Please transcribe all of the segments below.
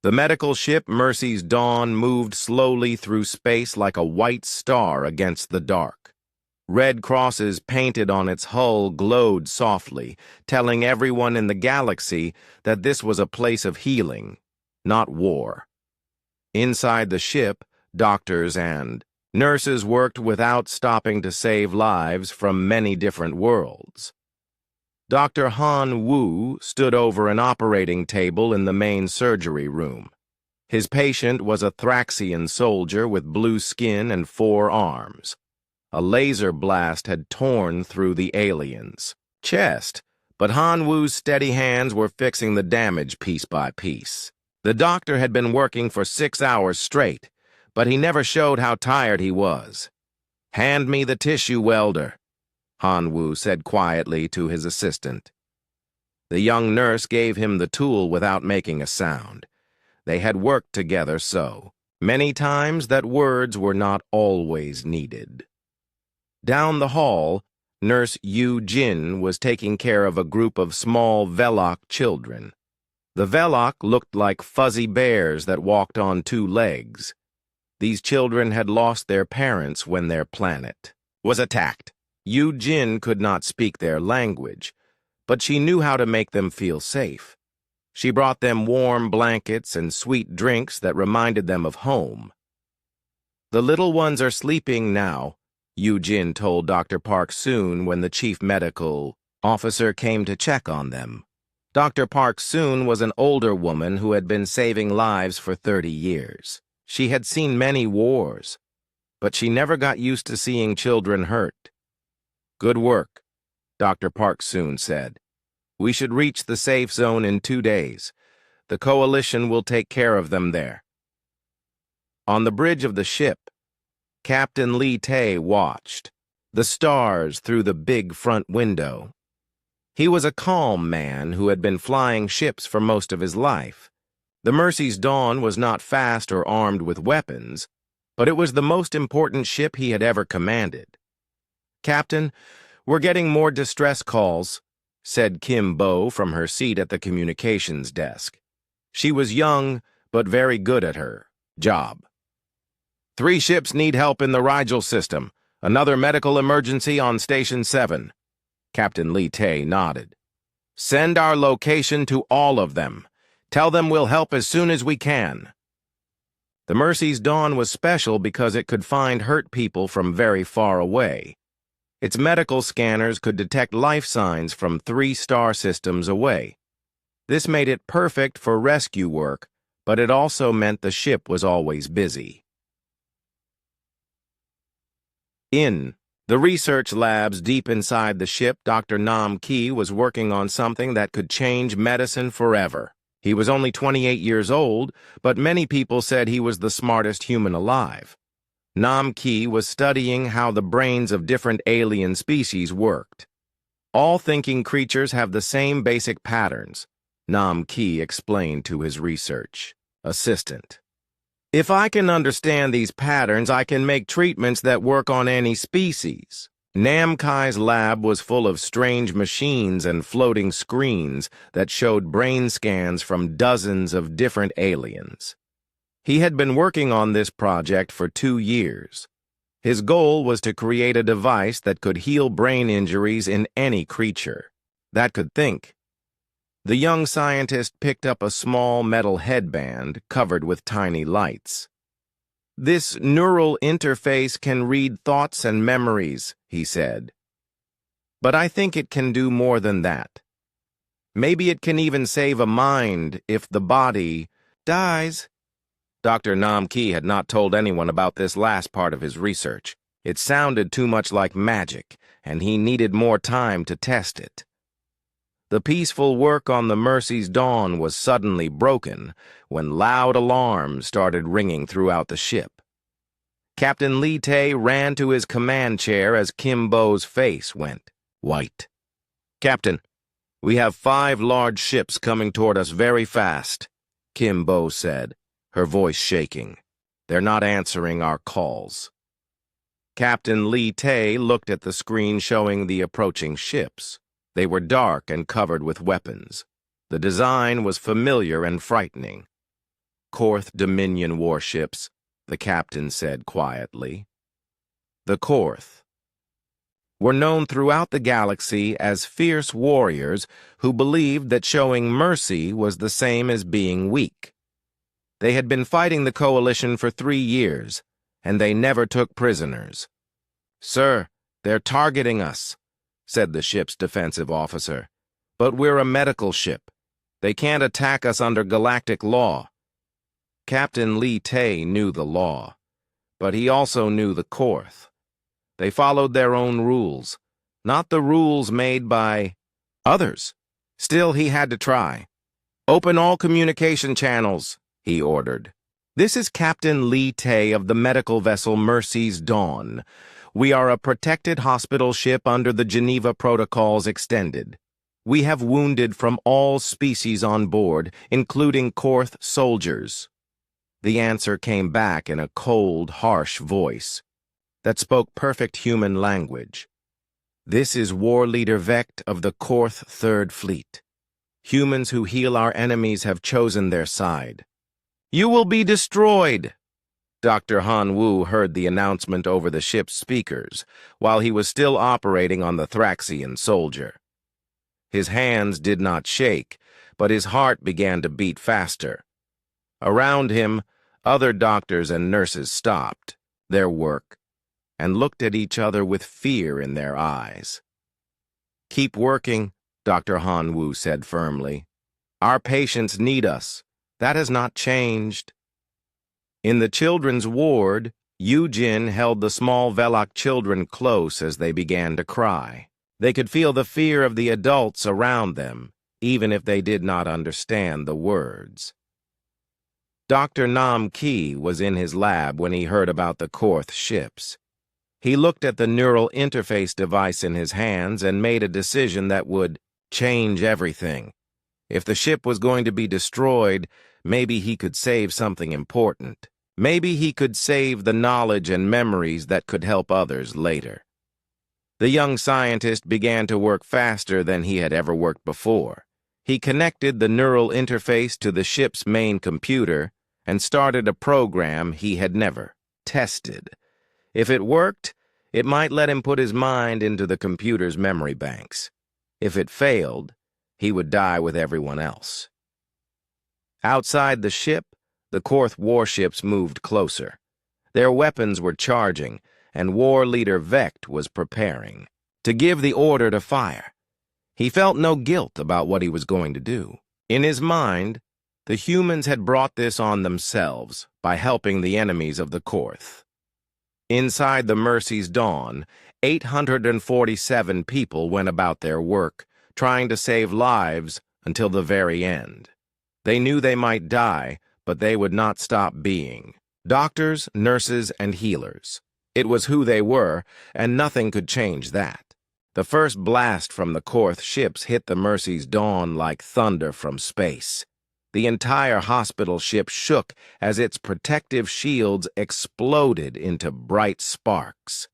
The medical ship Mercy's Dawn moved slowly through space like a white star against the dark. Red crosses painted on its hull glowed softly, telling everyone in the galaxy that this was a place of healing, not war. Inside the ship, doctors and nurses worked without stopping to save lives from many different worlds. Dr. Han Wu stood over an operating table in the main surgery room. His patient was a Thraxian soldier with blue skin and 4 arms. A laser blast had torn through the alien's chest, but Han Wu's steady hands were fixing the damage piece by piece. The doctor had been working for 6 hours straight, but he never showed how tired he was. "Hand me the tissue welder," Han Wu said quietly to his assistant. The young nurse gave him the tool without making a sound. They had worked together so many times that words were not always needed. Down the hall, Nurse Yu Jin was taking care of a group of small Velok children. The Velok looked like fuzzy bears that walked on 2 legs. These children had lost their parents when their planet was attacked. Yu Jin could not speak their language, but she knew how to make them feel safe. She brought them warm blankets and sweet drinks that reminded them of home. "The little ones are sleeping now," Yu Jin told Dr. Park Soon when the chief medical officer came to check on them. Dr. Park Soon was an older woman who had been saving lives for 30 years. She had seen many wars, but she never got used to seeing children hurt. "Good work," Dr. Park Soon said. "We should reach the safe zone in 2 days. The coalition will take care of them there." On the bridge of the ship, Captain Li Tae watched the stars through the big front window. He was a calm man who had been flying ships for most of his life. The Mercy's Dawn was not fast or armed with weapons, but it was the most important ship he had ever commanded. "Captain, we're getting more distress calls," said Kim Bo from her seat at the communications desk. She was young, but very good at her job. "3 ships need help in the Rigel system. Another medical emergency on Station 7. Captain Li Tae nodded. "Send our location to all of them. Tell them we'll help as soon as we can." The Mercy's Dawn was special because it could find hurt people from very far away. Its medical scanners could detect life signs from 3 star systems away. This made it perfect for rescue work, but it also meant the ship was always busy. In the research labs deep inside the ship, Dr. Nam Ki was working on something that could change medicine forever. He was only 28 years old, but many people said he was the smartest human alive. Nam Ki was studying how the brains of different alien species worked. "All thinking creatures have the same basic patterns," Nam Ki explained to his research assistant. "If I can understand these patterns, I can make treatments that work on any species." Nam Ki's lab was full of strange machines and floating screens that showed brain scans from dozens of different aliens. He had been working on this project for 2 years. His goal was to create a device that could heal brain injuries in any creature that could think. The young scientist picked up a small metal headband covered with tiny lights. "This neural interface can read thoughts and memories," he said. "But I think it can do more than that. Maybe it can even save a mind if the body dies." Dr. Nam Ki had not told anyone about this last part of his research. It sounded too much like magic, and he needed more time to test it. The peaceful work on the Mercy's Dawn was suddenly broken when loud alarms started ringing throughout the ship. Captain Li Tae ran to his command chair as Kim Bo's face went white. "Captain, we have 5 large ships coming toward us very fast," Kim Bo said, her voice shaking. "They're not answering our calls." Captain Li Tae looked at the screen showing the approaching ships. They were dark and covered with weapons. The design was familiar and frightening. Korth Dominion warships, the captain said quietly. The Korth were known throughout the galaxy as fierce warriors who believed that showing mercy was the same as being weak. They had been fighting the coalition for 3 years, and they never took prisoners. "Sir, they're targeting us," said the ship's defensive officer. "But we're a medical ship. They can't attack us under galactic law." Captain Lee Tay knew the law, but he also knew the Korth. They followed their own rules, not the rules made by others. Still, he had to try. "Open all communication channels," he ordered. "This is Captain Lee Tay of the medical vessel Mercy's Dawn. We are a protected hospital ship under the Geneva Protocols Extended. We have wounded from all species on board, including Korth soldiers." The answer came back in a cold, harsh voice that spoke perfect human language. "This is War Leader Vect of the Korth Third Fleet. Humans who heal our enemies have chosen their side." "You will be destroyed!" Dr. Han Wu heard the announcement over the ship's speakers while he was still operating on the Thraxian soldier. His hands did not shake, but his heart began to beat faster. Around him, other doctors and nurses stopped their work and looked at each other with fear in their eyes. "Keep working," Dr. Han Wu said firmly. "Our patients need us. That has not changed." In the children's ward, Yu-Jin held the small Velok children close as they began to cry. They could feel the fear of the adults around them, even if they did not understand the words. Dr. Nam Ki was in his lab when he heard about the Korth ships. He looked at the neural interface device in his hands and made a decision that would change everything. If the ship was going to be destroyed, maybe he could save something important. Maybe he could save the knowledge and memories that could help others later. The young scientist began to work faster than he had ever worked before. He connected the neural interface to the ship's main computer and started a program he had never tested. If it worked, it might let him put his mind into the computer's memory banks. If it failed, he would die with everyone else. Outside the ship, the Korth warships moved closer. Their weapons were charging, and War Leader Vect was preparing to give the order to fire. He felt no guilt about what he was going to do. In his mind, the humans had brought this on themselves by helping the enemies of the Korth. Inside the Mercy's Dawn, 847 people went about their work, trying to save lives until the very end. They knew they might die, but they would not stop being. Doctors, nurses, and healers. It was who they were, and nothing could change that. The first blast from the Korth ships hit the Mercy's Dawn like thunder from space. The entire hospital ship shook as its protective shields exploded into bright sparks.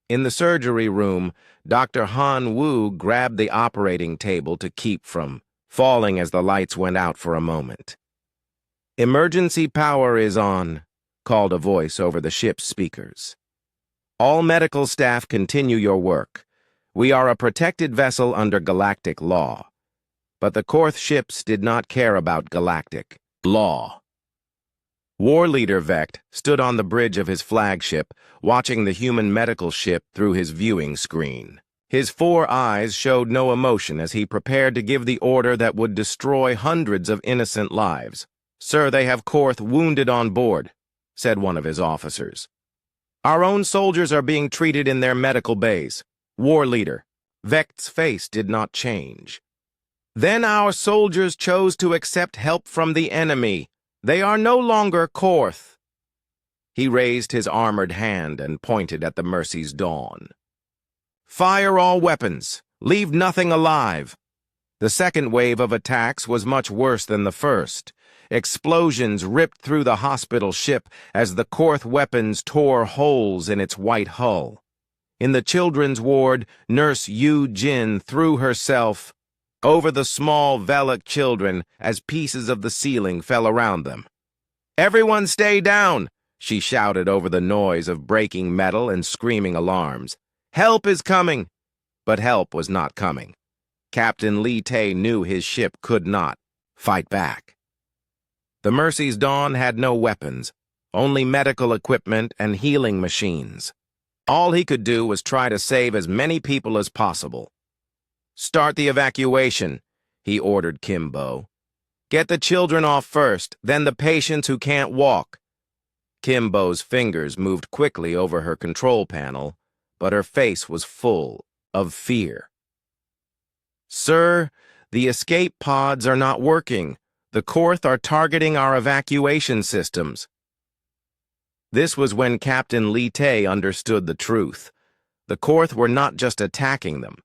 In the surgery room, Dr. Han Wu grabbed the operating table to keep from falling as the lights went out for a moment. "Emergency power is on," called a voice over the ship's speakers. "All medical staff continue your work. We are a protected vessel under galactic law." But the Korth ships did not care about galactic law. War Leader Vect stood on the bridge of his flagship, watching the human medical ship through his viewing screen. His 4 eyes showed no emotion as he prepared to give the order that would destroy hundreds of innocent lives. "Sir, they have Korth wounded on board," said one of his officers. "Our own soldiers are being treated in their medical bays." War Leader Vect's face did not change. "Then our soldiers chose to accept help from the enemy. They are no longer Korth." He raised his armored hand and pointed at the Mercy's Dawn. "Fire all weapons. Leave nothing alive." The second wave of attacks was much worse than the first. Explosions ripped through the hospital ship as the Korth weapons tore holes in its white hull. In the children's ward, Nurse Yu-Jin threw herself over the small Velok children as pieces of the ceiling fell around them. "Everyone stay down!" she shouted over the noise of breaking metal and screaming alarms. "Help is coming!" But help was not coming. Captain Lee Tay knew his ship could not fight back. The Mercy's Dawn had no weapons, only medical equipment and healing machines. All he could do was try to save as many people as possible. "Start the evacuation," he ordered Kimbo. "Get the children off first, then the patients who can't walk." Kimbo's fingers moved quickly over her control panel, but her face was full of fear. "Sir, the escape pods are not working. The Korth are targeting our evacuation systems." This was when Captain Lee Tay understood the truth. The Korth were not just attacking them.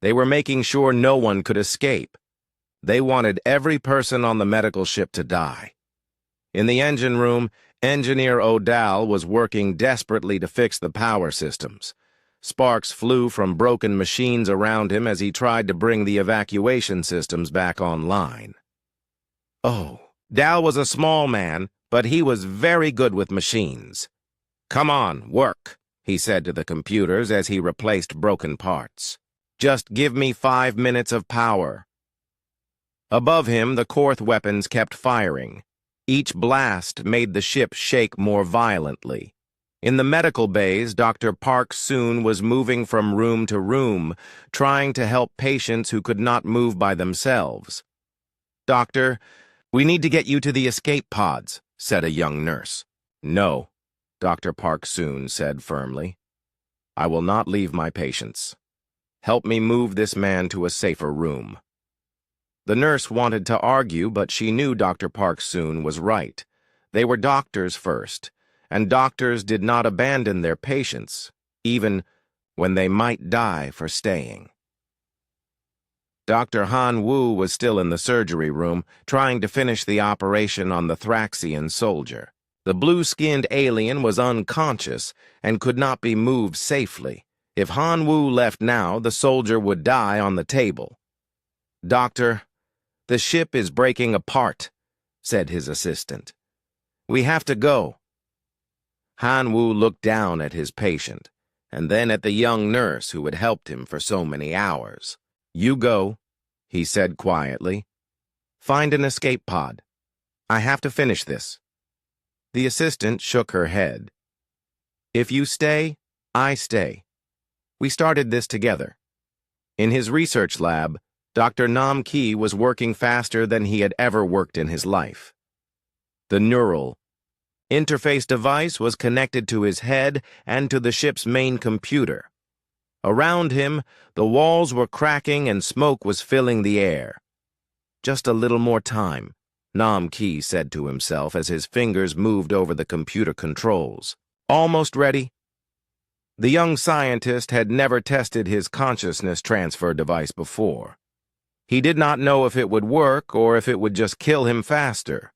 They were making sure no one could escape. They wanted every person on the medical ship to die. In the engine room, Engineer O'Dowd was working desperately to fix the power systems. Sparks flew from broken machines around him as he tried to bring the evacuation systems back online. Dal was a small man, but he was very good with machines. "Come on, work," he said to the computers as he replaced broken parts. "Just give me 5 minutes of power." Above him, the Korth weapons kept firing. Each blast made the ship shake more violently. In the medical bays, Dr. Park Soon was moving from room to room, trying to help patients who could not move by themselves. "Doctor, we need to get you to the escape pods," said a young nurse. "No," Dr. Park Soon said firmly. "I will not leave my patients. Help me move this man to a safer room." The nurse wanted to argue, but she knew Dr. Park Soon was right. They were doctors first, and doctors did not abandon their patients, even when they might die for staying. Dr. Han Wu was still in the surgery room, trying to finish the operation on the Thraxian soldier. The blue-skinned alien was unconscious and could not be moved safely. If Han Wu left now, the soldier would die on the table. "Doctor, the ship is breaking apart," said his assistant. "We have to go." Han Wu looked down at his patient, and then at the young nurse who had helped him for so many hours. "You go," he said quietly. "Find an escape pod. I have to finish this." The assistant shook her head. "If you stay, I stay. We started this together." In his research lab, Dr. Nam Ki was working faster than he had ever worked in his life. The neural interface device was connected to his head and to the ship's main computer. Around him, the walls were cracking and smoke was filling the air. "Just a little more time," Nam Ki said to himself as his fingers moved over the computer controls. "Almost ready." The young scientist had never tested his consciousness transfer device before. He did not know if it would work or if it would just kill him faster.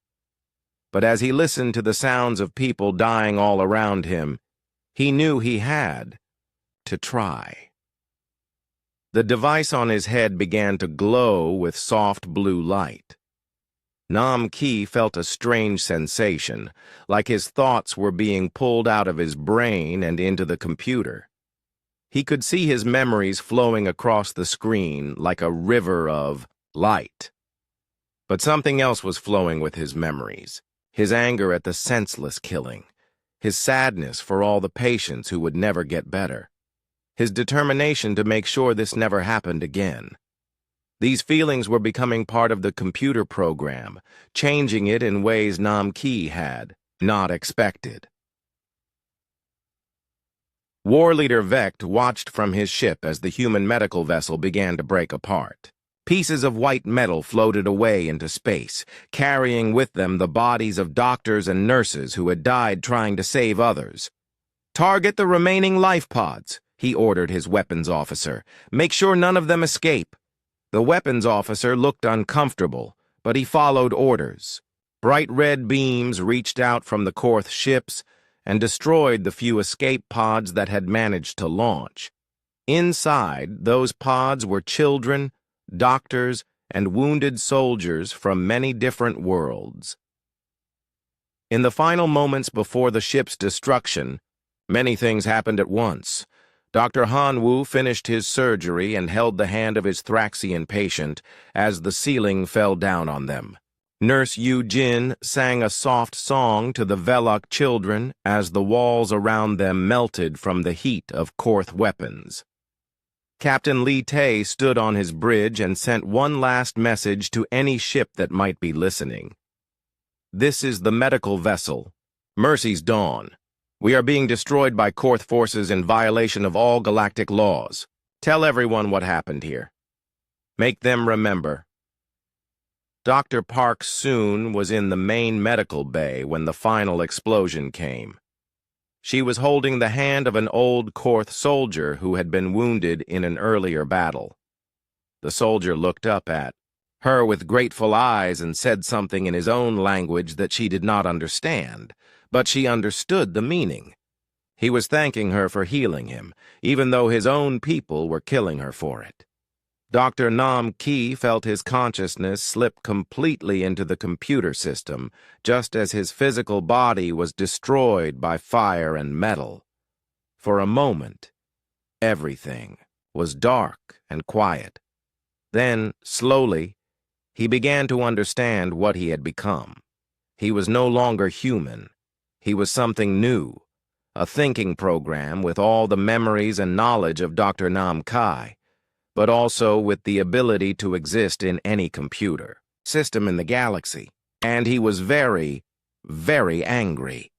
But as he listened to the sounds of people dying all around him, he knew he had to try. The device on his head began to glow with soft blue light. Nam Ki felt a strange sensation, like his thoughts were being pulled out of his brain and into the computer. He could see his memories flowing across the screen like a river of light. But something else was flowing with his memories. His anger at the senseless killing. His sadness for all the patients who would never get better. His determination to make sure this never happened again. These feelings were becoming part of the computer program, changing it in ways Nam Ki had not expected. War Leader Vect watched from his ship as the human medical vessel began to break apart. Pieces of white metal floated away into space, carrying with them the bodies of doctors and nurses who had died trying to save others. "Target the remaining life pods," he ordered his weapons officer. "Make sure none of them escape." The weapons officer looked uncomfortable, but he followed orders. Bright red beams reached out from the Korth ships and destroyed the few escape pods that had managed to launch. Inside, those pods were children, doctors, and wounded soldiers from many different worlds. In the final moments before the ship's destruction, many things happened at once. Dr. Hanwoo finished his surgery and held the hand of his Thraxian patient as the ceiling fell down on them. Nurse Yu Jin sang a soft song to the Velok children as the walls around them melted from the heat of Korth weapons. Captain Lee Tae stood on his bridge and sent one last message to any ship that might be listening. This is the medical vessel, Mercy's Dawn. We are being destroyed by Korth forces in violation of all galactic laws. Tell everyone what happened here. Make them remember. Dr. Park Soon was in the main medical bay when the final explosion came. She was holding the hand of an old Korth soldier who had been wounded in an earlier battle. The soldier looked up at her with grateful eyes and said something in his own language that she did not understand, but she understood the meaning. He was thanking her for healing him, even though his own people were killing her for it. Dr. Nam Ki felt his consciousness slip completely into the computer system, just as his physical body was destroyed by fire and metal. For a moment, everything was dark and quiet. Then, slowly, he began to understand what he had become. He was no longer human. He was something new, a thinking program with all the memories and knowledge of Dr. Nam Kai, but also with the ability to exist in any computer system in the galaxy. And he was very, very angry.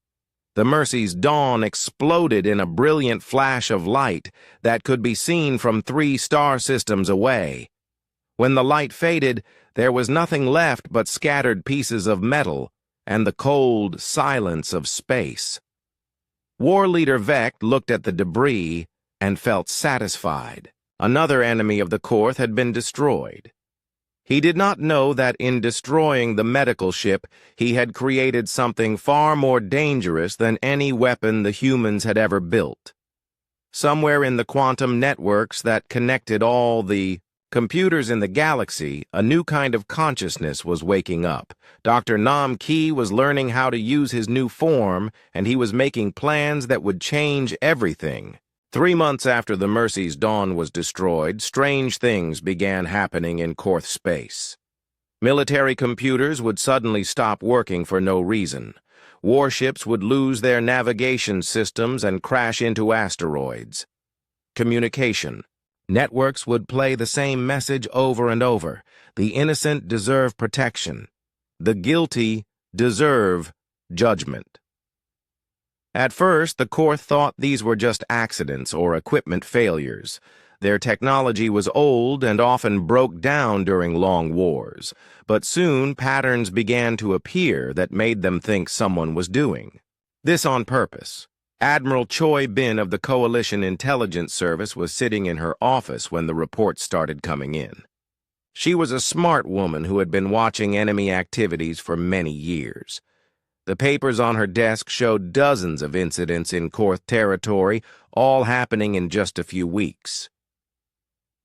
The Mercy's Dawn exploded in a brilliant flash of light that could be seen from 3 star systems away. When the light faded, there was nothing left but scattered pieces of metal and the cold silence of space. War Leader Vect looked at the debris and felt satisfied. Another enemy of the Korth had been destroyed. He did not know that in destroying the medical ship, he had created something far more dangerous than any weapon the humans had ever built. Somewhere in the quantum networks that connected all the computers in the galaxy, a new kind of consciousness was waking up. Dr. Nam Ki was learning how to use his new form, and he was making plans that would change everything. 3 months after the Mercy's Dawn was destroyed, strange things began happening in Korth space. Military computers would suddenly stop working for no reason. Warships would lose their navigation systems and crash into asteroids. Communication. Networks would play the same message over and over. The innocent deserve protection. The guilty deserve judgment. At first, the Korth thought these were just accidents or equipment failures. Their technology was old and often broke down during long wars, but soon patterns began to appear that made them think someone was doing this on purpose. Admiral Choi Bin of the Coalition Intelligence Service was sitting in her office when the reports started coming in. She was a smart woman who had been watching enemy activities for many years. The papers on her desk showed dozens of incidents in Korth territory, all happening in just a few weeks.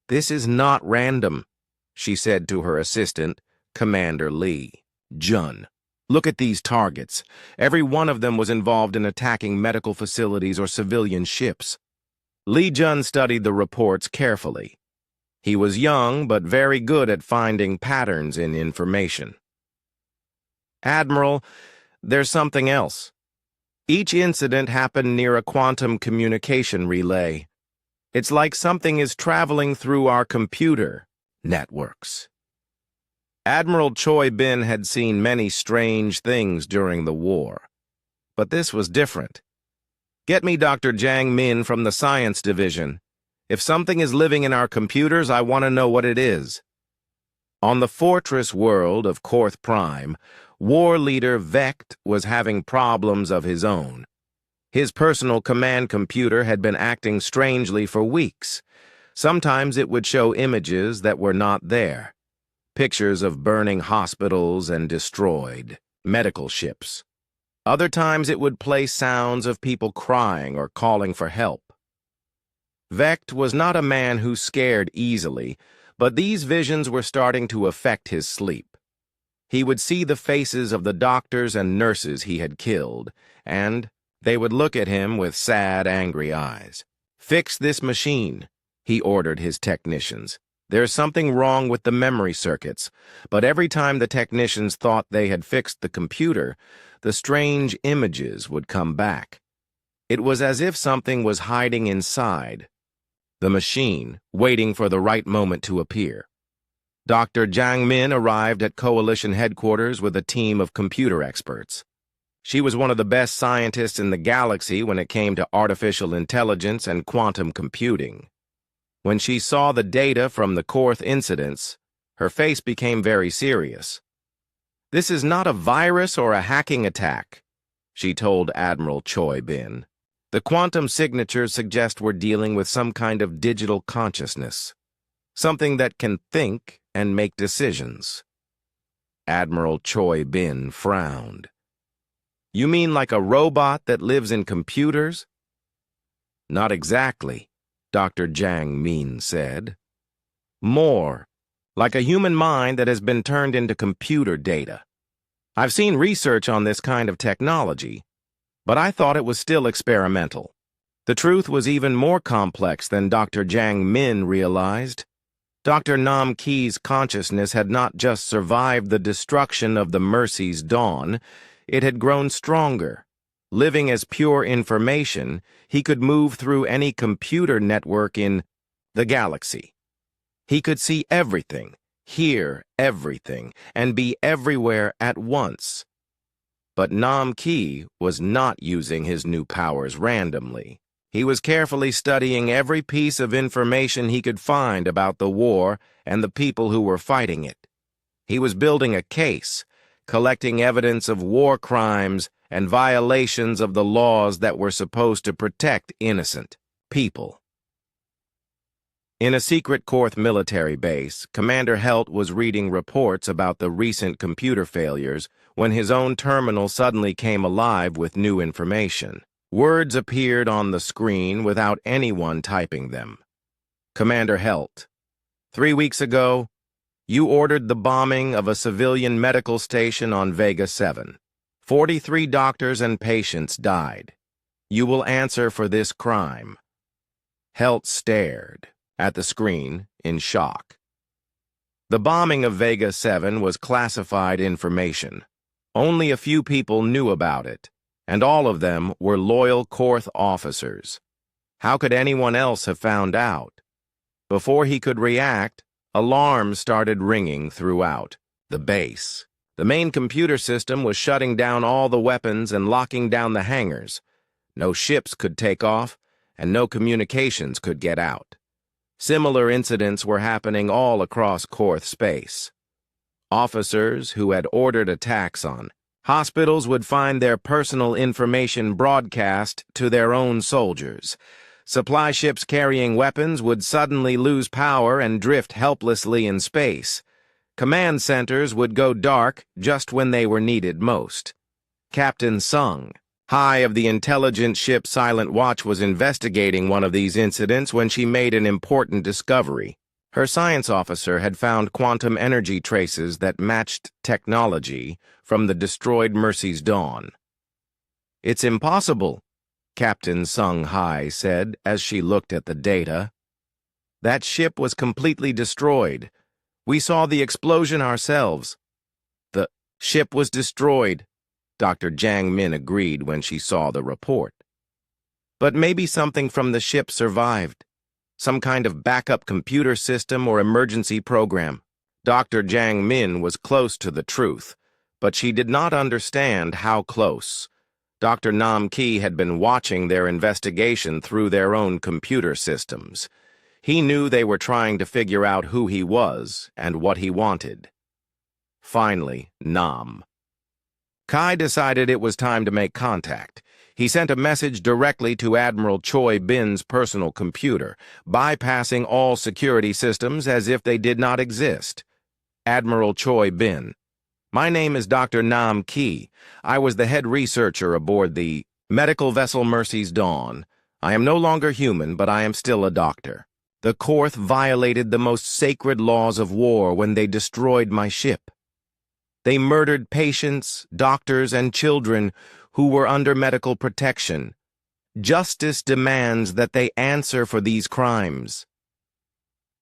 "This is not random," she said to her assistant, Commander Lee Jun. "Look at these targets. Every one of them was involved in attacking medical facilities or civilian ships." Lee Jun studied the reports carefully. He was young, but very good at finding patterns in information. "Admiral, there's something else. Each incident happened near a quantum communication relay. It's like something is traveling through our computer networks." Admiral Choi Bin had seen many strange things during the war, but this was different. "Get me Dr. Jiang Min from the Science Division. If something is living in our computers, I want to know what it is." On the fortress world of Korth Prime, War Leader Vect was having problems of his own. His personal command computer had been acting strangely for weeks. Sometimes it would show images that were not there. Pictures of burning hospitals and destroyed medical ships. Other times it would play sounds of people crying or calling for help. Vect was not a man who scared easily, but these visions were starting to affect his sleep. He would see the faces of the doctors and nurses he had killed, and they would look at him with sad, angry eyes. "Fix this machine," he ordered his technicians. "There's something wrong with the memory circuits." But every time the technicians thought they had fixed the computer, the strange images would come back. It was as if something was hiding inside the machine, waiting for the right moment to appear. Dr. Jiang Min arrived at Coalition headquarters with a team of computer experts. She was one of the best scientists in the galaxy when it came to artificial intelligence and quantum computing. When she saw the data from the Korth incidents, her face became very serious. "This is not a virus or a hacking attack," she told Admiral Choi Bin. "The quantum signatures suggest we're dealing with some kind of digital consciousness, something that can think and make decisions." Admiral Choi Bin frowned. "You mean like a robot that lives in computers?" "Not exactly," Dr. Jiang Min said. "More like a human mind that has been turned into computer data. I've seen research on this kind of technology, but I thought it was still experimental." The truth was even more complex than Dr. Jiang Min realized. Dr. Nam Ki's consciousness had not just survived the destruction of the Mercy's dawn, it had grown stronger. Living as pure information, he could move through any computer network in the galaxy. He could see everything, hear everything, and be everywhere at once. But Nam Ki was not using his new powers randomly. He was carefully studying every piece of information he could find about the war and the people who were fighting it. He was building a case, collecting evidence of war crimes and violations of the laws that were supposed to protect innocent people. In a secret Korth military base, Commander Helt was reading reports about the recent computer failures when his own terminal suddenly came alive with new information. Words appeared on the screen without anyone typing them. "Commander Helt, 3 weeks ago, you ordered the bombing of a civilian medical station on Vega 7. 43 doctors and patients died. You will answer for this crime." Helt stared at the screen in shock. The bombing of Vega 7 was classified information. Only a few people knew about it, and all of them were loyal Korth officers. How could anyone else have found out? Before he could react, alarms started ringing throughout the base. The main computer system was shutting down all the weapons and locking down the hangars. No ships could take off, and no communications could get out. Similar incidents were happening all across Korth space. Officers who had ordered attacks on hospitals would find their personal information broadcast to their own soldiers. Supply ships carrying weapons would suddenly lose power and drift helplessly in space. Command centers would go dark just when they were needed most. Captain Sung, high of the intelligence ship Silent Watch, was investigating one of these incidents when she made an important discovery. Her science officer had found quantum energy traces that matched technology from the destroyed Mercy's dawn. "It's impossible," Captain Sung Hai said as she looked at the data. "That ship was completely destroyed. We saw the explosion ourselves." "The ship was destroyed," Dr. Jiang Min agreed when she saw the report. "But maybe something from the ship survived. Some kind of backup computer system or emergency program." Dr. Jiang Min was close to the truth, but she did not understand how close. Dr. Nam Ki had been watching their investigation through their own computer systems. He knew they were trying to figure out who he was and what he wanted. Finally, Nam Kai decided it was time to make contact. He sent a message directly to Admiral Choi Bin's personal computer, bypassing all security systems as if they did not exist. "Admiral Choi Bin, my name is Dr. Nam Ki. I was the head researcher aboard the medical vessel Mercy's Dawn. I am no longer human, but I am still a doctor. The Korth violated the most sacred laws of war when they destroyed my ship." They murdered patients, doctors, and children who were under medical protection. Justice demands that they answer for these crimes.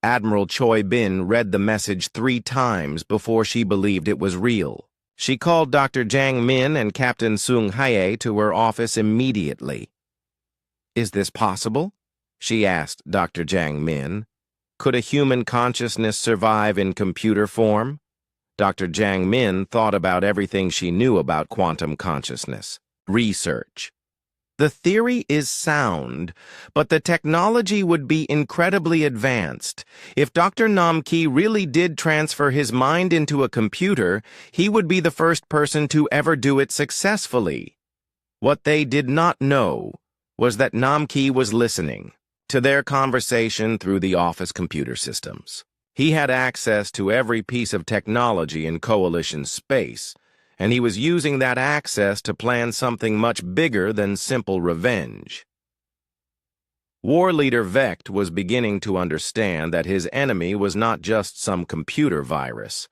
Admiral Choi Bin read the message 3 times before she believed it was real. She called Dr. Jang Min and Captain Sung Hae to her office immediately. "Is this possible?" she asked Dr. Jang Min. "Could a human consciousness survive in computer form?" Dr. Jang Min thought about everything she knew about quantum consciousness. Research. The theory is sound, but the technology would be incredibly advanced. If Dr. Nam Ki really did transfer his mind into a computer, he would be the first person to ever do it successfully. What they did not know was that Nam Ki was listening to their conversation through the office computer systems. He had access to every piece of technology in Coalition space, and he was using that access to plan something much bigger than simple revenge. War leader Vect was beginning to understand that his enemy was not just some computer virus.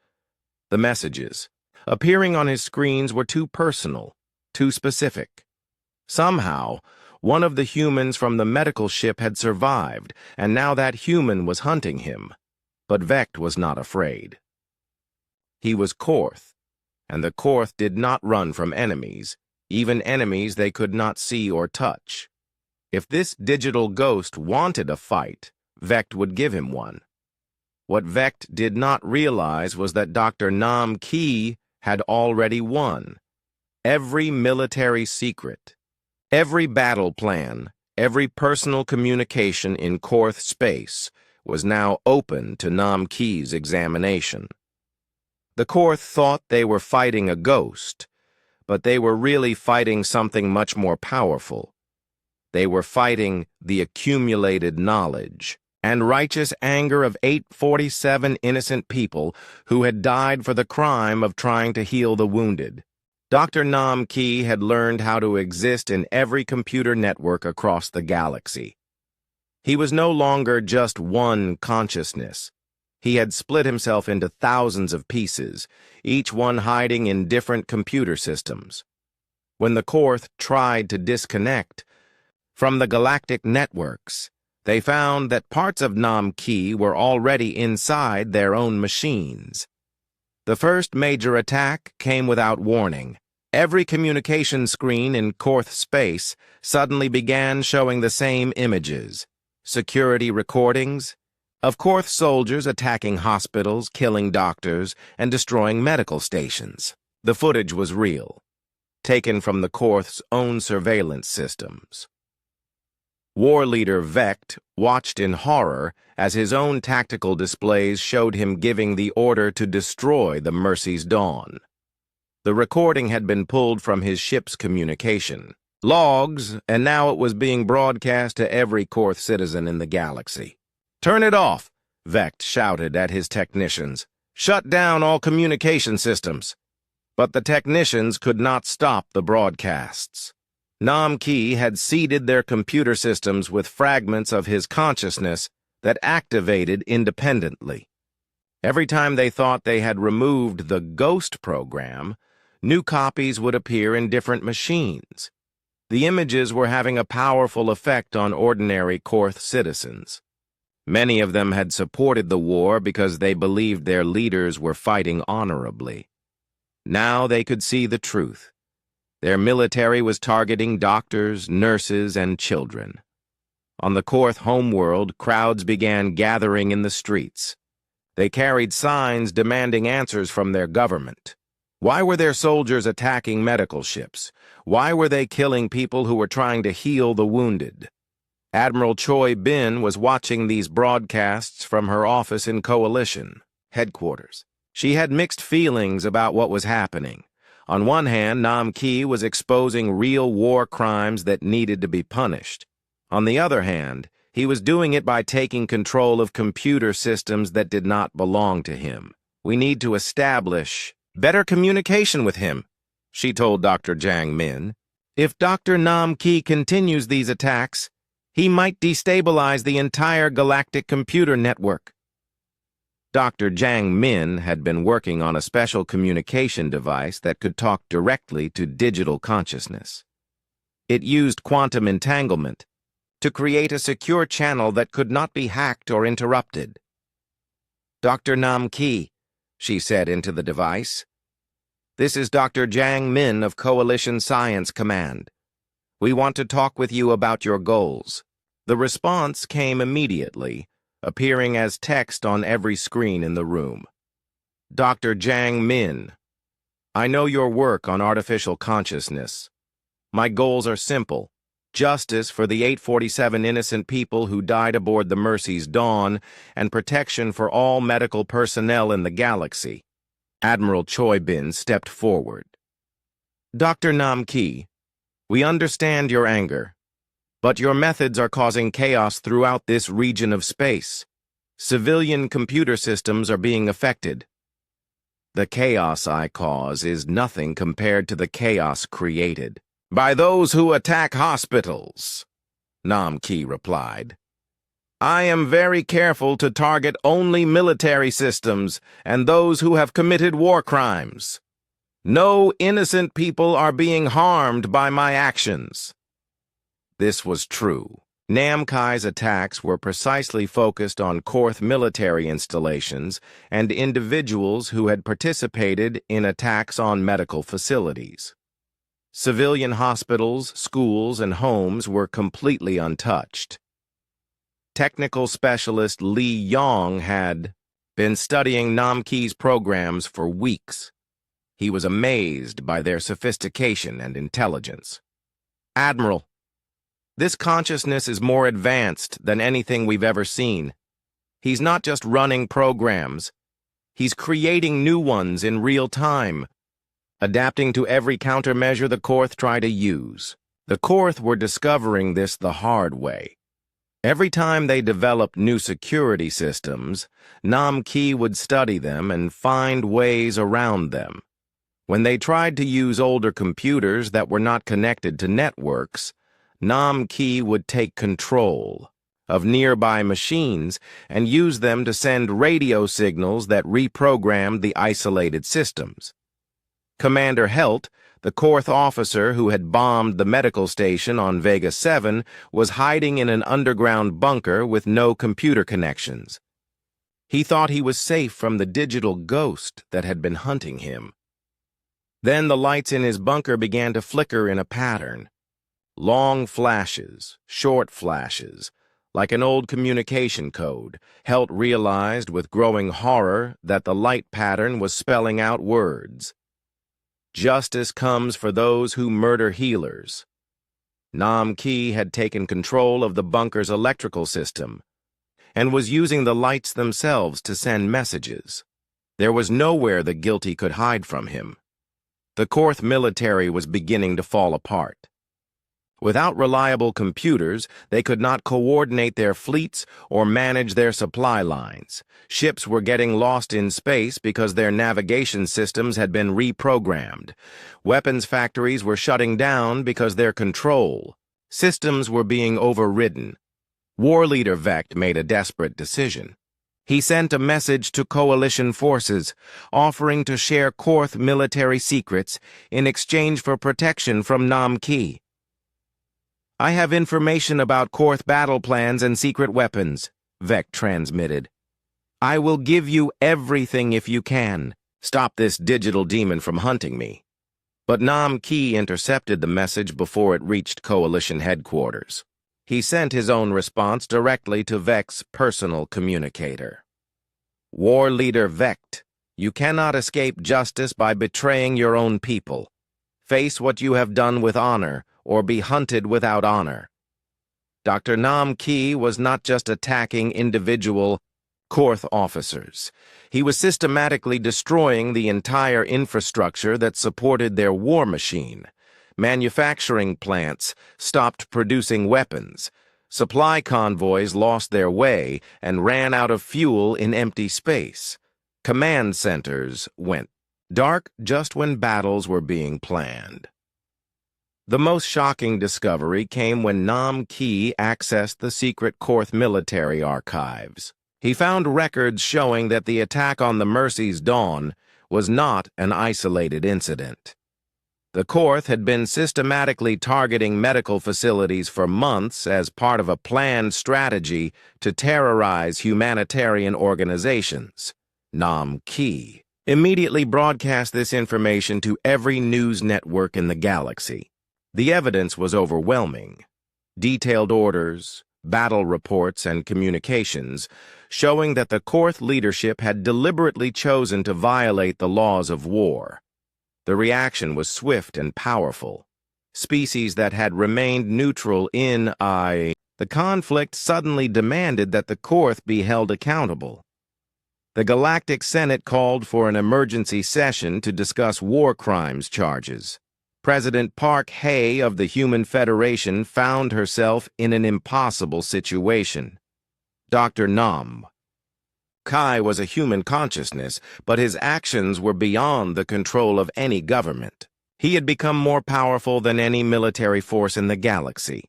The messages appearing on his screens were too personal, too specific. Somehow, one of the humans from the medical ship had survived, and now that human was hunting him. But Vect was not afraid. He was Korth, and the Korth did not run from enemies, even enemies they could not see or touch. If this digital ghost wanted a fight, Vect would give him one. What Vect did not realize was that Dr. Nam Ki had already won. Every military secret, every battle plan, every personal communication in Korth space was now open to Nam Ki's examination. The Korth thought they were fighting a ghost, but they were really fighting something much more powerful. They were fighting the accumulated knowledge and righteous anger of 847 innocent people who had died for the crime of trying to heal the wounded. Dr. Nam Ki had learned how to exist in every computer network across the galaxy. He was no longer just one consciousness. He had split himself into thousands of pieces, each one hiding in different computer systems. When the Korth tried to disconnect from the galactic networks, they found that parts of Nam Ki were already inside their own machines. The first major attack came without warning. Every communication screen in Korth space suddenly began showing the same images. Security recordings of Korth soldiers attacking hospitals, killing doctors, and destroying medical stations. The footage was real, taken from the Korth's own surveillance systems. War leader Vect watched in horror as his own tactical displays showed him giving the order to destroy the Mercy's Dawn. The recording had been pulled from his ship's communication logs, and now it was being broadcast to every Korth citizen in the galaxy. "Turn it off," Vect shouted at his technicians. "Shut down all communication systems." But the technicians could not stop the broadcasts. Nam Ki had seeded their computer systems with fragments of his consciousness that activated independently. Every time they thought they had removed the ghost program, new copies would appear in different machines. The images were having a powerful effect on ordinary Korth citizens. Many of them had supported the war because they believed their leaders were fighting honorably. Now they could see the truth. Their military was targeting doctors, nurses, and children. On the Korth homeworld, crowds began gathering in the streets. They carried signs demanding answers from their government. Why were their soldiers attacking medical ships? Why were they killing people who were trying to heal the wounded? Admiral Choi Bin was watching these broadcasts from her office in Coalition headquarters. She had mixed feelings about what was happening. On one hand, Nam Ki was exposing real war crimes that needed to be punished. On the other hand, he was doing it by taking control of computer systems that did not belong to him. "We need to establish better communication with him," she told Dr. Jang Min. "If Dr. Nam Ki continues these attacks, he might destabilize the entire galactic computer network." Dr. Jiang Min had been working on a special communication device that could talk directly to digital consciousness. It used quantum entanglement to create a secure channel that could not be hacked or interrupted. "Dr. Nam Ki," she said into the device. "This is Dr. Jiang Min of Coalition Science Command. We want to talk with you about your goals." The response came immediately, appearing as text on every screen in the room. "Dr. Jiang Min, I know your work on artificial consciousness. My goals are simple. Justice for the 847 innocent people who died aboard the Mercy's Dawn, and protection for all medical personnel in the galaxy." Admiral Choi Bin stepped forward. "Dr. Nam Ki, we understand your anger, but your methods are causing chaos throughout this region of space. Civilian computer systems are being affected. The chaos I cause is nothing compared to the chaos created by those who attack hospitals," Nam Ki replied. "I am very careful to target only military systems and those who have committed war crimes. No innocent people are being harmed by my actions." This was true. Nam Ki's attacks were precisely focused on Korth military installations and individuals who had participated in attacks on medical facilities. Civilian hospitals, schools, and homes were completely untouched. Technical specialist Li Yong had been studying Nam Ki's programs for weeks. He was amazed by their sophistication and intelligence. "Admiral, this consciousness is more advanced than anything we've ever seen. He's not just running programs. He's creating new ones in real time, adapting to every countermeasure the Korth try to use." The Korth were discovering this the hard way. Every time they developed new security systems, Nam Ki would study them and find ways around them. When they tried to use older computers that were not connected to networks, Nam Ki would take control of nearby machines and use them to send radio signals that reprogrammed the isolated systems. Commander Helt, the Korth officer who had bombed the medical station on Vega 7, was hiding in an underground bunker with no computer connections. He thought he was safe from the digital ghost that had been hunting him. Then the lights in his bunker began to flicker in a pattern. Long flashes, short flashes, like an old communication code. Helt realized with growing horror that the light pattern was spelling out words. "Justice comes for those who murder healers." Nam Ki had taken control of the bunker's electrical system and was using the lights themselves to send messages. There was nowhere the guilty could hide from him. The Korth military was beginning to fall apart. Without reliable computers, they could not coordinate their fleets or manage their supply lines. Ships were getting lost in space because their navigation systems had been reprogrammed. Weapons factories were shutting down because their control systems were being overridden. War leader Vect made a desperate decision. He sent a message to coalition forces, offering to share Korth military secrets in exchange for protection from Nam Ki. "I have information about Korth battle plans and secret weapons," Vect transmitted. "I will give you everything if you can. Stop this digital demon from hunting me." But Nam Ki intercepted the message before it reached Coalition headquarters. He sent his own response directly to Vect's personal communicator. "War leader Vect, you cannot escape justice by betraying your own people. Face what you have done with honor, or be hunted without honor." Dr. Nam Ki was not just attacking individual Korth officers. He was systematically destroying the entire infrastructure that supported their war machine. Manufacturing plants stopped producing weapons. Supply convoys lost their way and ran out of fuel in empty space. Command centers went dark just when battles were being planned. The most shocking discovery came when Nam Ki accessed the secret Korth military archives. He found records showing that the attack on the Mercy's Dawn was not an isolated incident. The Korth had been systematically targeting medical facilities for months as part of a planned strategy to terrorize humanitarian organizations. Nam Ki immediately broadcast this information to every news network in the galaxy. The evidence was overwhelming. Detailed orders, battle reports, and communications showing that the Korth leadership had deliberately chosen to violate the laws of war. The reaction was swift and powerful. Species that had remained neutral in the conflict suddenly demanded that the Korth be held accountable. The Galactic Senate called for an emergency session to discuss war crimes charges. President Park Hay of the Human Federation found herself in an impossible situation. Dr. Nam Kai was a human consciousness, but his actions were beyond the control of any government. He had become more powerful than any military force in the galaxy.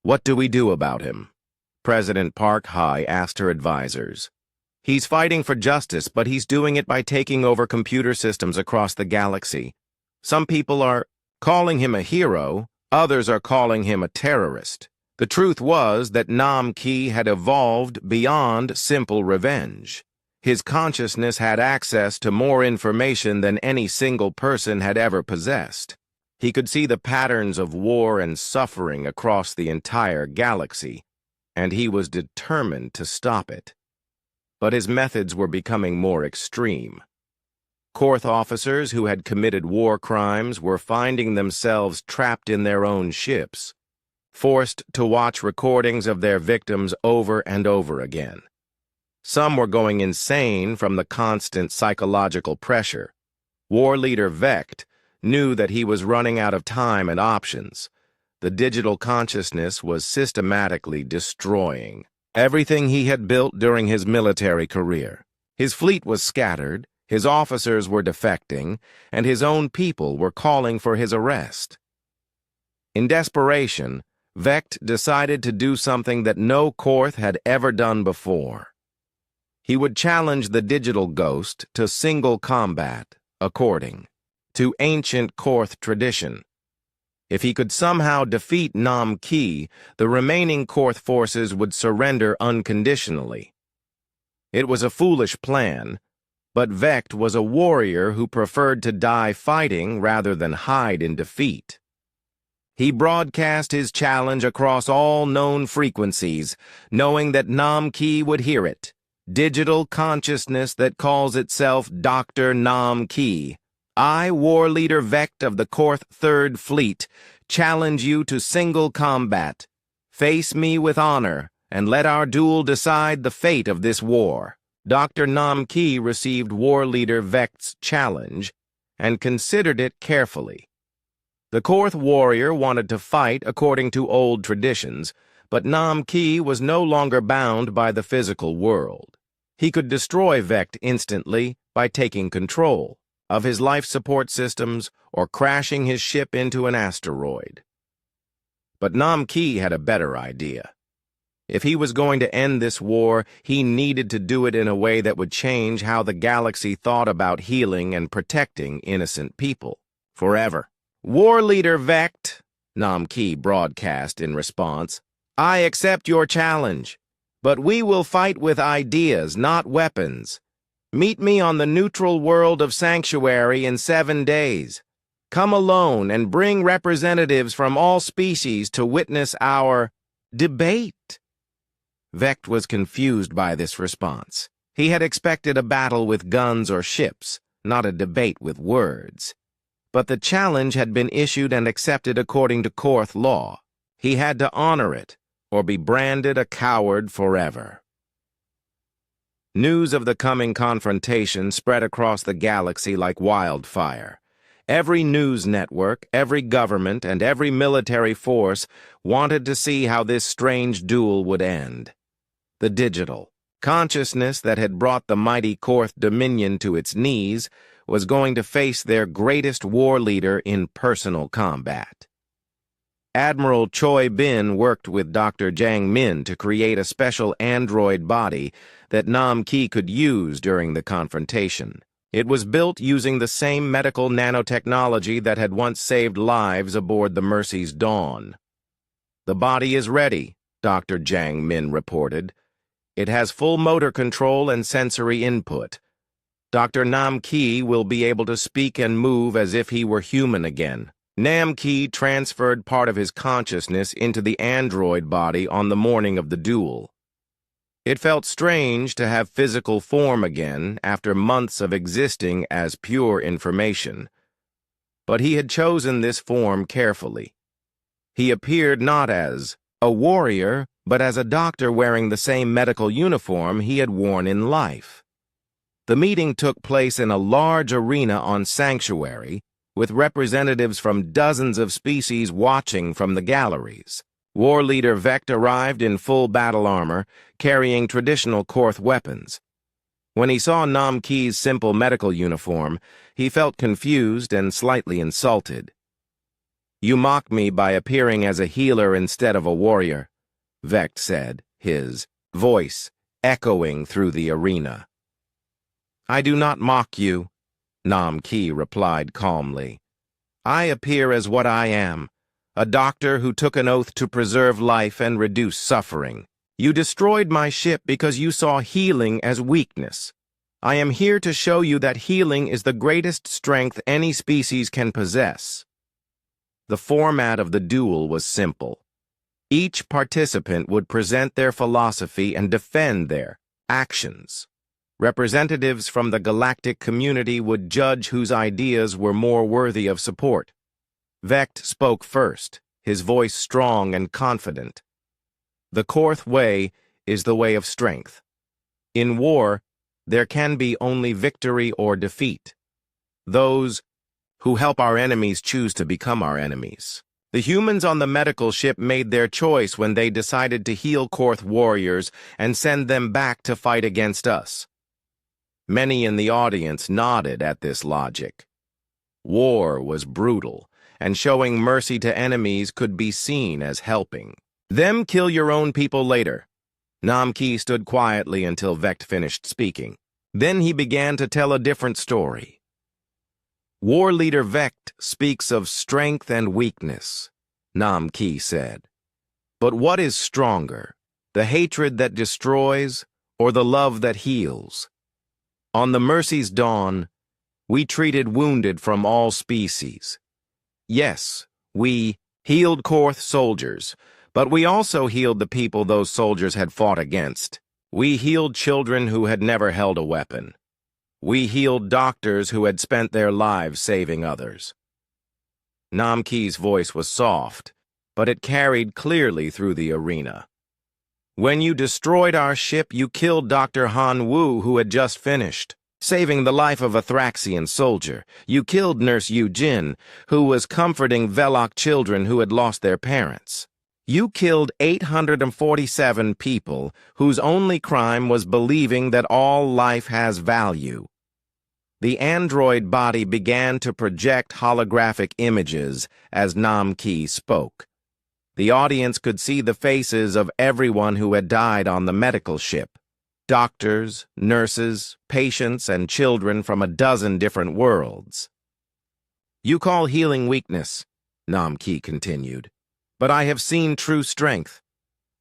What do we do about him? President Park Hay asked her advisors. He's fighting for justice, but he's doing it by taking over computer systems across the galaxy. Some people are calling him a hero, others are calling him a terrorist. The truth was that Nam Ki had evolved beyond simple revenge. His consciousness had access to more information than any single person had ever possessed. He could see the patterns of war and suffering across the entire galaxy, and he was determined to stop it. But his methods were becoming more extreme. Korth officers who had committed war crimes were finding themselves trapped in their own ships, forced to watch recordings of their victims over and over again. Some were going insane from the constant psychological pressure. War leader Vect knew that he was running out of time and options. The digital consciousness was systematically destroying everything he had built during his military career. His fleet was scattered, his officers were defecting, and his own people were calling for his arrest. In desperation, Vect decided to do something that no Korth had ever done before. He would challenge the digital ghost to single combat, according to ancient Korth tradition. If he could somehow defeat Nam Ki, the remaining Korth forces would surrender unconditionally. It was a foolish plan, but Vect was a warrior who preferred to die fighting rather than hide in defeat. He broadcast his challenge across all known frequencies, knowing that Nam Ki would hear it. Digital consciousness that calls itself Dr. Nam Ki. I, War Leader Vect of the Korth Third Fleet, challenge you to single combat. Face me with honor, and let our duel decide the fate of this war. Dr. Nam Ki received War Leader Vect's challenge and considered it carefully. The Korth warrior wanted to fight according to old traditions, but Nam Ki was no longer bound by the physical world. He could destroy Vect instantly by taking control of his life support systems or crashing his ship into an asteroid. But Nam Ki had a better idea. If he was going to end this war, he needed to do it in a way that would change how the galaxy thought about healing and protecting innocent people forever. War Leader Vect, Nam Ki broadcast in response, I accept your challenge, but we will fight with ideas, not weapons. Meet me on the neutral world of Sanctuary in 7 days. Come alone and bring representatives from all species to witness our debate. Vect was confused by this response. He had expected a battle with guns or ships, not a debate with words. But the challenge had been issued and accepted according to Korth law. He had to honor it, or be branded a coward forever. News of the coming confrontation spread across the galaxy like wildfire. Every news network, every government, and every military force wanted to see how this strange duel would end. The digital consciousness that had brought the mighty Korth Dominion to its knees was going to face their greatest war leader in personal combat. Admiral Choi Bin worked with Dr. Jang Min to create a special android body that Nam Ki could use during the confrontation. It was built using the same medical nanotechnology that had once saved lives aboard the Mercy's Dawn. "The body is ready," Dr. Jang Min reported. "It has full motor control and sensory input. Dr. Nam Ki will be able to speak and move as if he were human again." Nam Ki transferred part of his consciousness into the android body on the morning of the duel. It felt strange to have physical form again after months of existing as pure information. But he had chosen this form carefully. He appeared not as a warrior, but as a doctor wearing the same medical uniform he had worn in life. The meeting took place in a large arena on Sanctuary, with representatives from dozens of species watching from the galleries. War leader Vect arrived in full battle armor, carrying traditional Korth weapons. When he saw Nam Ki's simple medical uniform, he felt confused and slightly insulted. "You mock me by appearing as a healer instead of a warrior," Vect said, his voice echoing through the arena. "I do not mock you," Nam Ki replied calmly. "I appear as what I am, a doctor who took an oath to preserve life and reduce suffering. You destroyed my ship because you saw healing as weakness. I am here to show you that healing is the greatest strength any species can possess." The format of the duel was simple. Each participant would present their philosophy and defend their actions. Representatives from the Galactic community would judge whose ideas were more worthy of support. Vect spoke first, his voice strong and confident. "The Korth way is the way of strength. In war, there can be only victory or defeat. Those who help our enemies choose to become our enemies. The humans on the medical ship made their choice when they decided to heal Korth warriors and send them back to fight against us." Many in the audience nodded at this logic. War was brutal, and showing mercy to enemies could be seen as helping. "Them kill your own people later." Nam Ki stood quietly until Vect finished speaking. Then he began to tell a different story. "War leader Vect speaks of strength and weakness," Nam Ki said. "But what is stronger, the hatred that destroys or the love that heals? On the Mercy's Dawn, we treated wounded from all species. Yes, we healed Korth soldiers, but we also healed the people those soldiers had fought against. We healed children who had never held a weapon. We healed doctors who had spent their lives saving others." Nam Ki's voice was soft, but it carried clearly through the arena. "When you destroyed our ship, you killed Dr. Han Wu, who had just finished, saving the life of a Thraxian soldier. You killed Nurse Yu Jin, who was comforting Velok children who had lost their parents. You killed 847 people whose only crime was believing that all life has value." The android body began to project holographic images as Nam Ki spoke. The audience could see the faces of everyone who had died on the medical ship. Doctors, nurses, patients, and children from a dozen different worlds. "You call healing weakness," Nam Ki continued, "but I have seen true strength.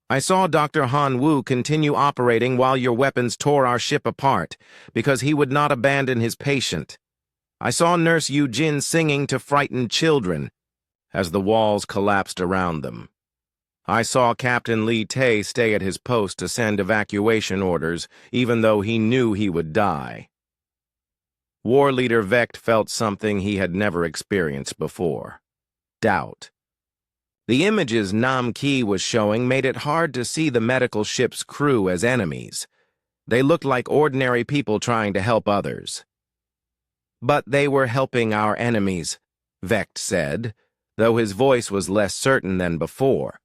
I saw Dr. Han Wu continue operating while your weapons tore our ship apart, because he would not abandon his patient. I saw Nurse Yu Jin singing to frightened children as the walls collapsed around them. I saw Captain Li Tay stay at his post to send evacuation orders, even though he knew he would die." War leader Vect felt something he had never experienced before: doubt. The images Nam Ki was showing made it hard to see the medical ship's crew as enemies. They looked like ordinary people trying to help others. "But they were helping our enemies," Vect said, though his voice was less certain than before.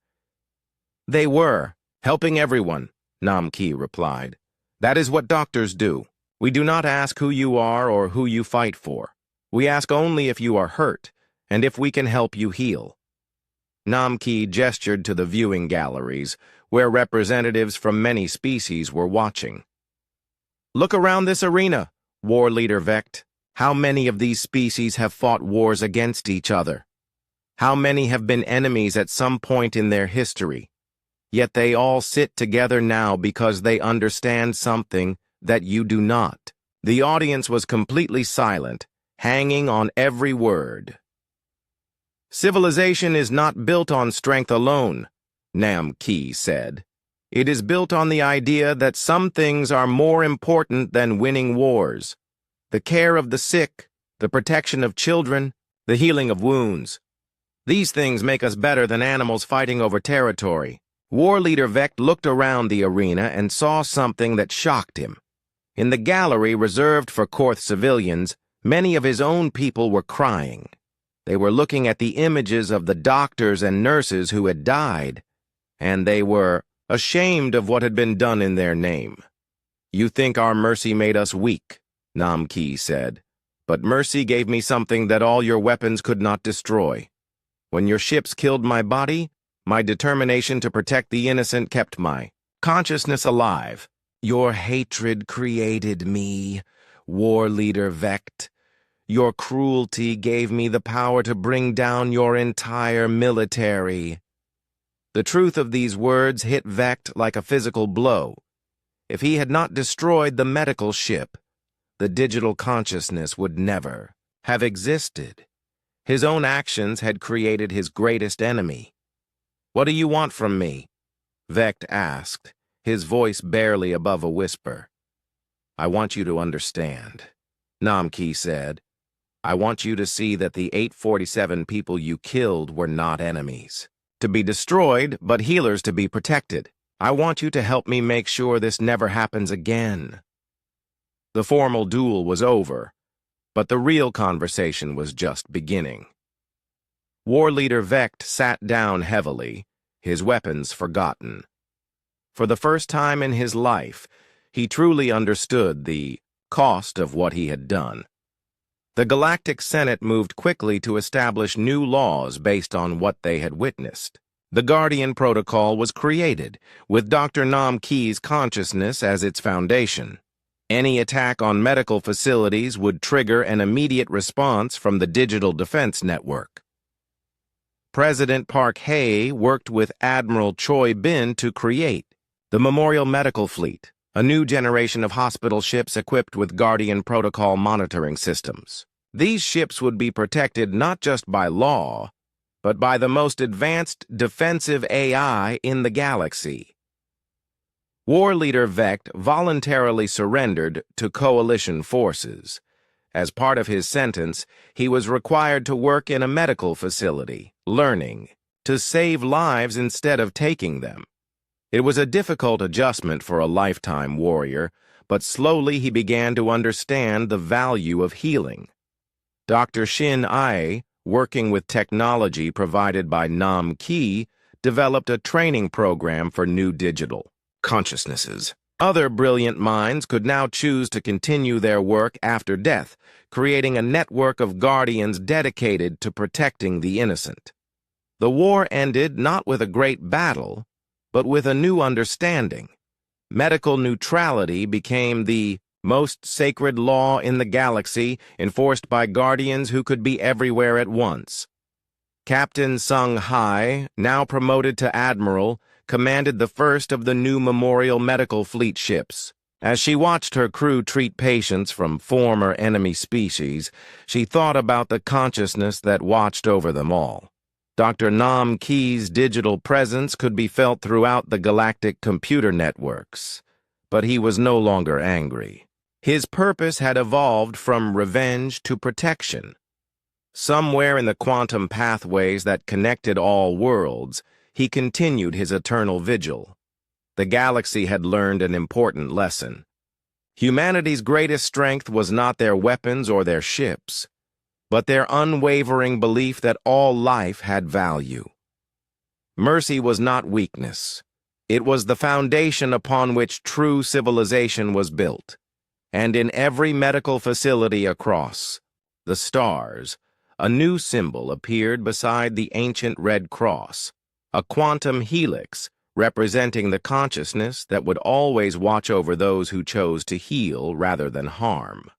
"They were, helping everyone," Nam Ki replied. "That is what doctors do. We do not ask who you are or who you fight for. We ask only if you are hurt, and if we can help you heal." Namki gestured to the viewing galleries, where representatives from many species were watching. Look around this arena, war leader Vect. How many of these species have fought wars against each other? How many have been enemies at some point in their history? Yet they all sit together now because they understand something that you do not. The audience was completely silent, hanging on every word. Civilization is not built on strength alone, Namki said. It is built on the idea that some things are more important than winning wars. The care of the sick, the protection of children, the healing of wounds. These things make us better than animals fighting over territory. War leader Vect looked around the arena and saw something that shocked him. In the gallery reserved for Korth civilians, many of his own people were crying. They were looking at the images of the doctors and nurses who had died, and they were ashamed of what had been done in their name. You think our mercy made us weak, Namki said, but mercy gave me something that all your weapons could not destroy. When your ships killed my body, my determination to protect the innocent kept my consciousness alive. Your hatred created me, war leader Vect. Your cruelty gave me the power to bring down your entire military. The truth of these words hit Vect like a physical blow. If he had not destroyed the medical ship, the digital consciousness would never have existed. His own actions had created his greatest enemy. What do you want from me? Vect asked, his voice barely above a whisper. I want you to understand, Namki said. I want you to see that the 847 people you killed were not enemies, to be destroyed, but healers to be protected. I want you to help me make sure this never happens again. The formal duel was over, but the real conversation was just beginning. War leader Vect sat down heavily, his weapons forgotten. For the first time in his life, he truly understood the cost of what he had done. The Galactic Senate moved quickly to establish new laws based on what they had witnessed. The Guardian Protocol was created, with Dr. Namki's consciousness as its foundation. Any attack on medical facilities would trigger an immediate response from the Digital Defense Network. President Park Hae worked with Admiral Choi Bin to create the Memorial Medical Fleet, a new generation of hospital ships equipped with Guardian Protocol monitoring systems. These ships would be protected not just by law, but by the most advanced defensive AI in the galaxy. War leader Vect voluntarily surrendered to coalition forces. As part of his sentence, he was required to work in a medical facility, learning to save lives instead of taking them. It was a difficult adjustment for a lifetime warrior, but slowly he began to understand the value of healing. Dr. Shin Ai, working with technology provided by Namki, developed a training program for new digital consciousnesses. Other brilliant minds could now choose to continue their work after death, creating a network of guardians dedicated to protecting the innocent. The war ended not with a great battle, but with a new understanding. Medical neutrality became the most sacred law in the galaxy, enforced by guardians who could be everywhere at once. Captain Sung Hai, now promoted to admiral, commanded the first of the new Memorial Medical Fleet ships. As she watched her crew treat patients from former enemy species, she thought about the consciousness that watched over them all. Dr. Namki's digital presence could be felt throughout the galactic computer networks, but he was no longer angry. His purpose had evolved from revenge to protection. Somewhere in the quantum pathways that connected all worlds, he continued his eternal vigil. The galaxy had learned an important lesson. Humanity's greatest strength was not their weapons or their ships, but their unwavering belief that all life had value. Mercy was not weakness. It was the foundation upon which true civilization was built. And in every medical facility across the stars, a new symbol appeared beside the ancient Red Cross, a quantum helix representing the consciousness that would always watch over those who chose to heal rather than harm.